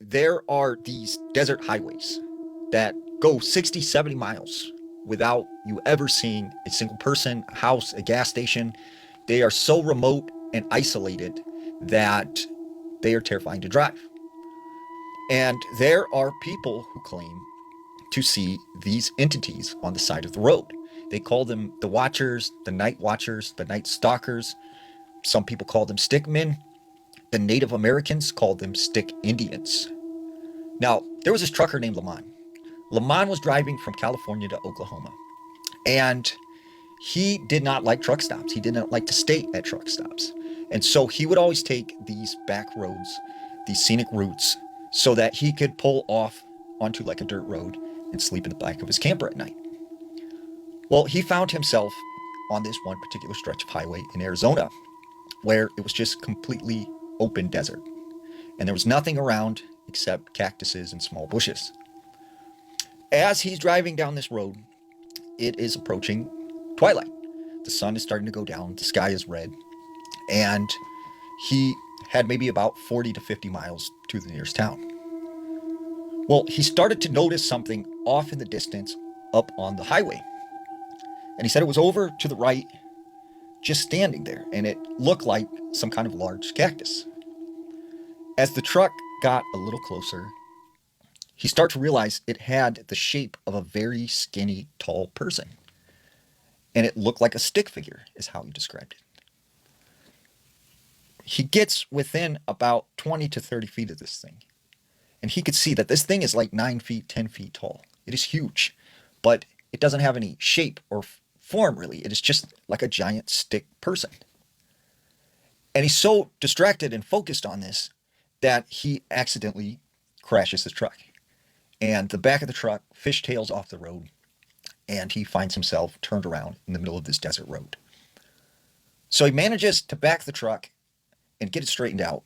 there are these desert highways that go 60, 70 miles without you ever seeing a single person, a house, a gas station. They are so remote and isolated that they are terrifying to drive. And there are people who claim to see these entities on the side of the road. They call them the Watchers, the Night Watchers, the Night Stalkers. Some people call them stickmen. The Native Americans called them stick Indians. Now, there was this trucker named Lamont. Lamont was driving from California to Oklahoma, and he did not like truck stops. He didn't like to stay at truck stops. And so he would always take these back roads, these scenic routes, so that he could pull off onto like a dirt road and sleep in the back of his camper at night. Well, he found himself on this one particular stretch of highway in Arizona where it was just completely open desert. And there was nothing around except cactuses and small bushes. As he's driving down this road, it is approaching twilight. The sun is starting to go down, the sky is red, and he had maybe about 40 to 50 miles to the nearest town. Well, he started to notice something off in the distance up on the highway. And he said it was over to the right, just standing there, and it looked like some kind of large cactus. As the truck got a little closer, he started to realize it had the shape of a very skinny, tall person. And it looked like a stick figure, is how he described it. He gets within about 20 to 30 feet of this thing. And he could see that this thing is like 9 feet, 10 feet tall. It is huge, but it doesn't have any shape or form, really. It is just like a giant stick person. And he's so distracted and focused on this that he accidentally crashes his truck. And the back of the truck fishtails off the road, and he finds himself turned around in the middle of this desert road. So he manages to back the truck and get it straightened out,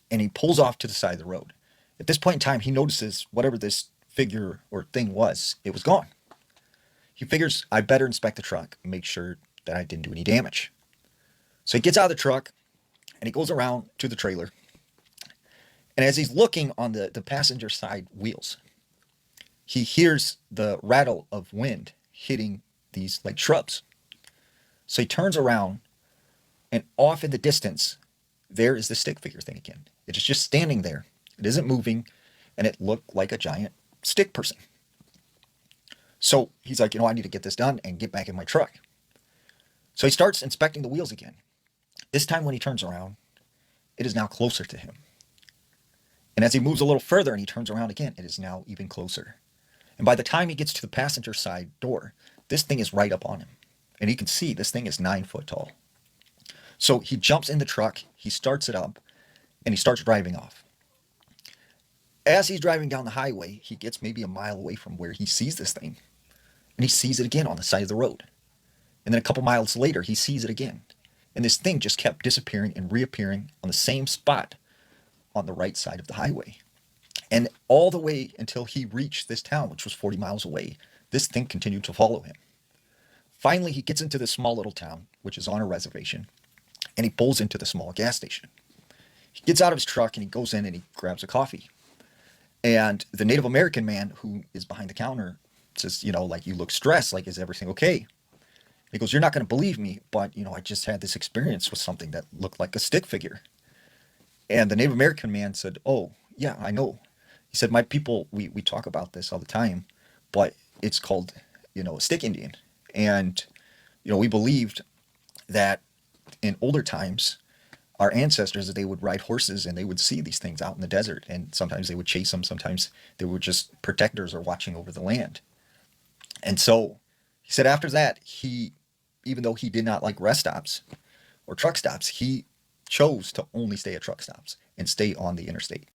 and he pulls off to the side of the road. At this point in time, he notices whatever this figure or thing was, it was gone. He figures, I better inspect the truck and make sure that I didn't do any damage. So he gets out of the truck, and he goes around to the trailer. And as he's looking on the passenger side wheels, he hears the rattle of wind hitting these like shrubs. So he turns around, and off in the distance, there is the stick figure thing again. It is just standing there. It isn't moving, and it looked like a giant stick person. So he's like, I need to get this done and get back in my truck. So he starts inspecting the wheels again. This time when he turns around, it is now closer to him. And as he moves a little further and he turns around again, it is now even closer. And by the time he gets to the passenger side door, this thing is right up on him. And he can see this thing is 9 foot tall. So he jumps in the truck, he starts it up, and he starts driving off. As he's driving down the highway, he gets maybe a mile away from where he sees this thing. And he sees it again on the side of the road. And then a couple miles later, he sees it again. And this thing just kept disappearing and reappearing on the same spot on the right side of the highway. And all the way until he reached this town, which was 40 miles away, this thing continued to follow him. Finally, he gets into this small little town, which is on a reservation, and he pulls into the small gas station. He gets out of his truck and he goes in and he grabs a coffee. And the Native American man who is behind the counter says, like, you look stressed, like, is everything okay? He goes, you're not going to believe me, but, I just had this experience with something that looked like a stick figure. And the Native American man said, oh, yeah, I know. He said, my people, we talk about this all the time, but it's called, a stick Indian. And, we believed that in older times, our ancestors, they would ride horses and they would see these things out in the desert. And sometimes they would chase them. Sometimes they were just protectors or watching over the land. And so he said after that, even though he did not like rest stops or truck stops, he chose to only stay at truck stops and stay on the interstate.